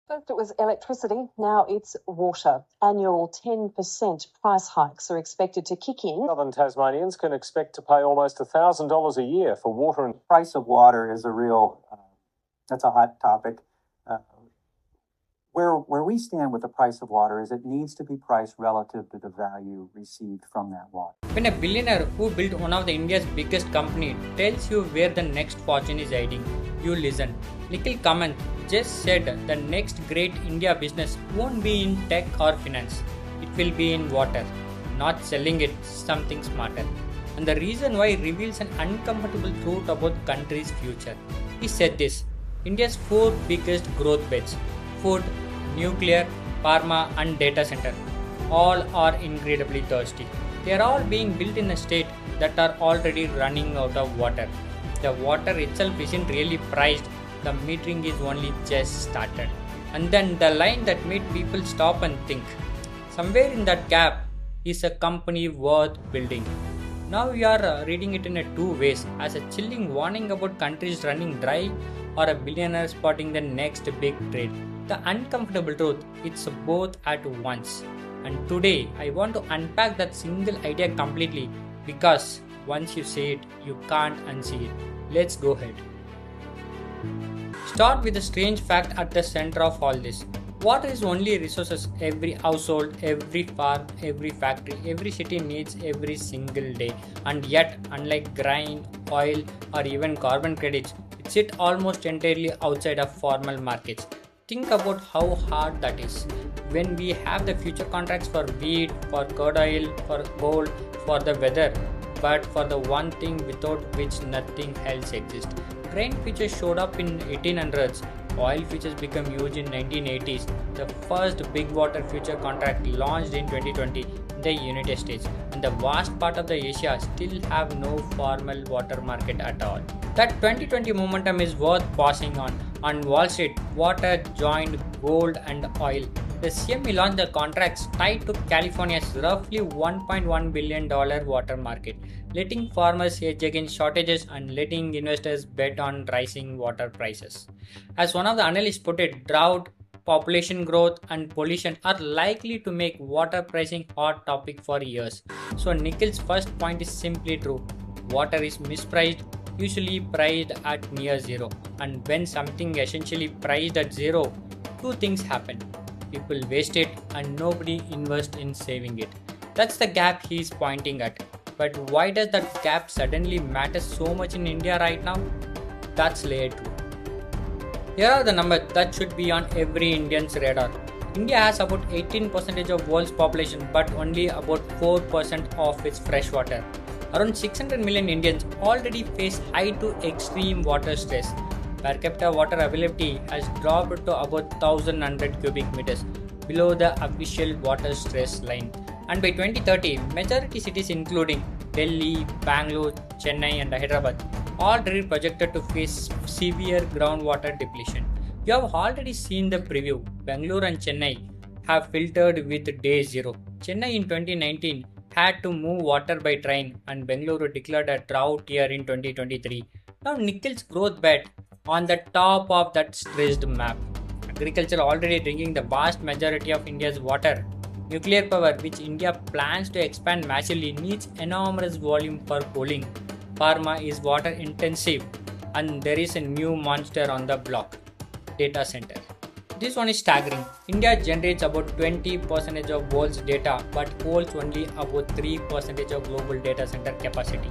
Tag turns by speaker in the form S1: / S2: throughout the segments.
S1: First it was electricity, now it's water. Annual 10% price hikes are expected to kick in.
S2: Southern Tasmanians can expect to pay almost $1,000 a year for water.
S3: The price of water is a real, that's a hot topic. Where we stand with the price of water is it needs to be priced relative to the value received from that water.
S4: When a billionaire who built one of the India's biggest company tells you where the next fortune is hiding, you listen. Nikhil Kamath just said the next great India business won't be in tech or finance. It will be in water. Not selling it, something smarter. And the reason why reveals an uncomfortable truth about country's future. He said this: India's 4 biggest growth bets: food, nuclear, pharma and data center, all are incredibly thirsty. They are all being built in a state that are already running out of water. The water itself isn't really priced, the metering is only just started. And then the line that made people stop and think. Somewhere in that gap is a company worth building. Now we are reading it in a 2 ways, as a chilling warning about countries running dry or a billionaire spotting the next big trade. The uncomfortable truth, it's both at once. And today I want to unpack that single idea completely, because once you say it, you can't unsee it. Let's go ahead. Start with a strange fact at the center of all this. Water is only resources every household, every farm, every factory, every city needs every single day. And yet, unlike grain, oil or even carbon credits, it sits almost entirely outside of formal markets. Think about how hard that is. When we have the future contracts for wheat, for crude oil, for gold, for the weather, but for the one thing without which nothing else exists. Grain futures showed up in 1800s. Oil futures became huge in 1980s. The first big water future contract launched in 2020 in the United States, and the vast part of the Asia still have no formal water market at all. That 2020 momentum is worth pausing on. On Wall Street, water joined gold and oil. The CME launched the contracts tied to California's roughly $1.1 billion water market, letting farmers hedge against shortages and letting investors bet on rising water prices. As one of the analysts put it, drought, population growth and pollution are likely to make water pricing hot topic for years. So Nikhil's first point is simply true. Water is mispriced, usually priced at near zero. And when something essentially priced at zero, 2 things happen. People waste it and nobody invests in saving it. That's the gap he's pointing at. But why does that gap suddenly matter so much in India right now? That's layer 2. Here are the numbers that should be on every Indian's radar. India has about 18% of world's population, but only about 4% of its fresh water. Around 600 million Indians already face high to extreme water stress. Per capita water availability has dropped to about 1100 cubic meters, below the official water stress line. And by 2030, majority cities including Delhi, Bangalore, Chennai and Hyderabad already projected to face severe groundwater depletion. You have already seen the preview. Bangalore and Chennai have filtered with day zero. Chennai in 2019 had to move water by train, and Bangalore declared a drought year in 2023. Now Nikhil's growth bet on the top of that stressed map. Agriculture already drinking the vast majority of India's water. Nuclear power, which India plans to expand massively, needs enormous volume for cooling. Pharma is water intensive, and there is a new monster on the block: data center. This one is staggering. India generates about 20% of world's data, but holds only about 3% of global data center capacity.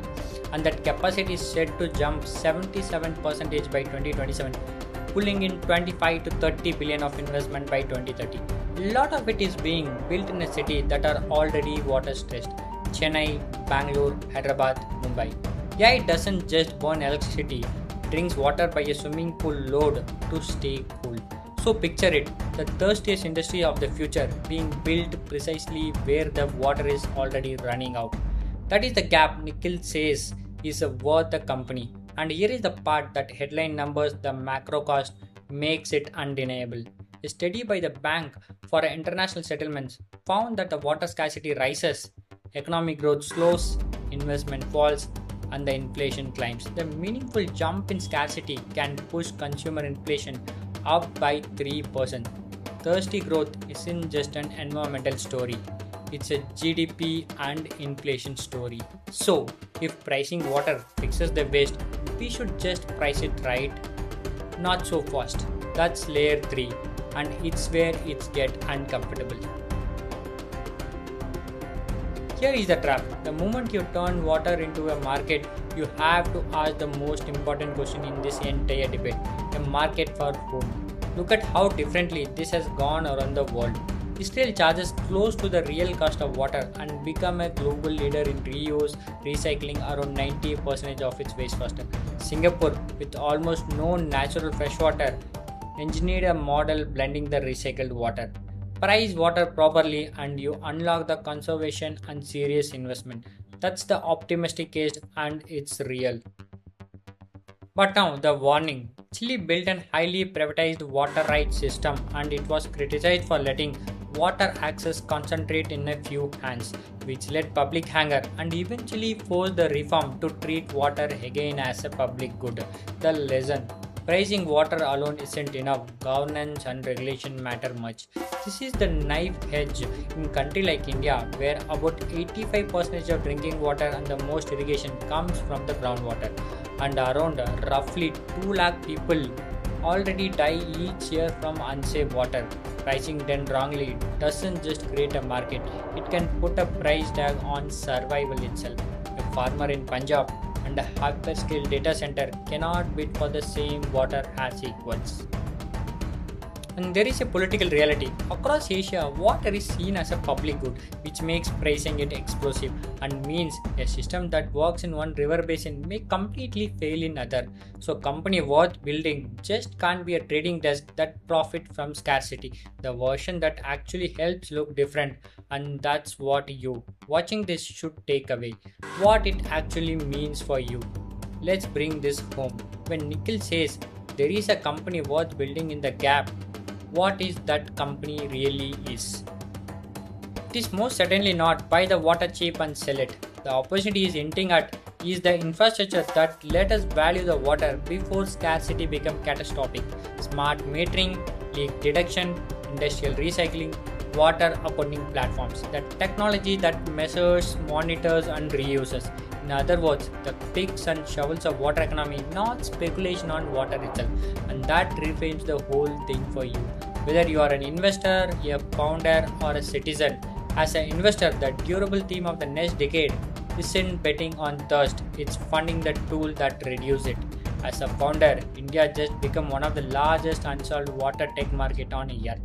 S4: And that capacity is set to jump 77% by 2027, pulling in 25 to 30 billion of investment by 2030. A lot of it is being built in a city that are already water stressed: Chennai, Bangalore, Hyderabad, Mumbai. Yeah, it doesn't just burn electricity, it drinks water by a swimming pool load to stay cool. So picture it, the thirstiest industry of the future being built precisely where the water is already running out. That is the gap Nikhil says is worth the company. And here is the part that headline numbers, the macro cost, makes it undeniable. A study by the Bank for International Settlements found that the water scarcity rises, economic growth slows, investment falls, and the inflation climbs. The meaningful jump in scarcity can push consumer inflation up by 3%. Thirsty growth isn't just an environmental story, it's a GDP and inflation story. So, if pricing water fixes the waste, we should just price it right, not so fast. That's layer 3, and it's where it gets uncomfortable. Here is the trap. The moment you turn water into a market, you have to ask the most important question in this entire debate: a market for whom? Look at how differently this has gone around the world. Israel charges close to the real cost of water and become a global leader in reuse, recycling around 90% of its wastewater. Singapore, with almost no natural freshwater, engineered a model blending the recycled water. Price water properly and you unlock the conservation and serious investment. That's the optimistic case and it's real. But now the warning. Chile built a highly privatized water rights system and it was criticized for letting water access concentrate in a few hands, which led public anger and eventually forced the reform to treat water again as a public good. The lesson: pricing water alone isn't enough. Governance and regulation matter much. This is the knife edge in a country like India, where about 85% of drinking water and the most irrigation comes from the groundwater, and around roughly 2 lakh people already die each year from unsafe water. Pricing done wrongly doesn't just create a market, it can put a price tag on survival itself. A farmer in Punjab and a hyperscale data center cannot bid for the same water as equals. And there is a political reality. Across Asia, water is seen as a public good, which makes pricing it explosive and means a system that works in one river basin may completely fail in other. So company worth building just can't be a trading desk that profit from scarcity. The version that actually helps look different, and that's what you watching this should take away. What it actually means for you. Let's bring this home. When Nikhil says there is a company worth building in the gap, what is that company really is? It is most certainly not buy the water cheap and sell it. The opportunity is hinting at is the infrastructure that let us value the water before scarcity become catastrophic. Smart metering, leak detection, industrial recycling, water accounting platforms. The technology that measures, monitors and reuses. In other words, the picks and shovels of water economy, not speculation on water itself. And that reframes the whole thing for you. Whether you are an investor, a founder or a citizen, as an investor, the durable theme of the next decade isn't betting on thirst, it's funding the tool that reduces it. As a founder, India just become one of the largest unsolved water tech market on earth.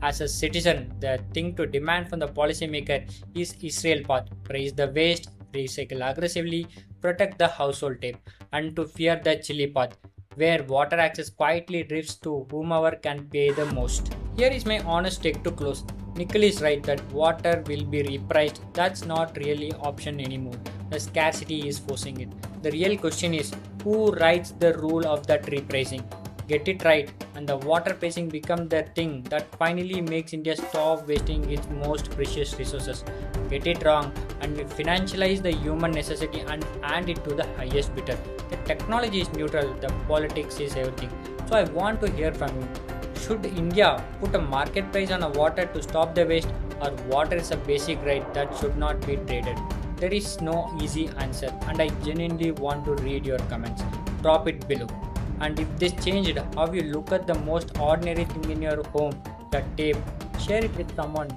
S4: As a citizen, the thing to demand from the policymaker is Israel path, price the waste, recycle aggressively, protect the household tape, and to fear the Chile path, where water access quietly drifts to whomever can pay the most. Here is my honest take to close. Nikhil is right that water will be repriced. That's not really option anymore. The scarcity is forcing it. The real question is who writes the rule of that repricing? Get it right and the water pricing become the thing that finally makes India stop wasting its most precious resources. Get it wrong and we financialize the human necessity and hand it to the highest bidder. The technology is neutral, the politics is everything. So I want to hear from you. Should India put a market price on a water to stop the waste, or water is a basic right that should not be traded? There is no easy answer and I genuinely want to read your comments. Drop it below. And if this changed how you look at the most ordinary thing in your home, the tape, share it with someone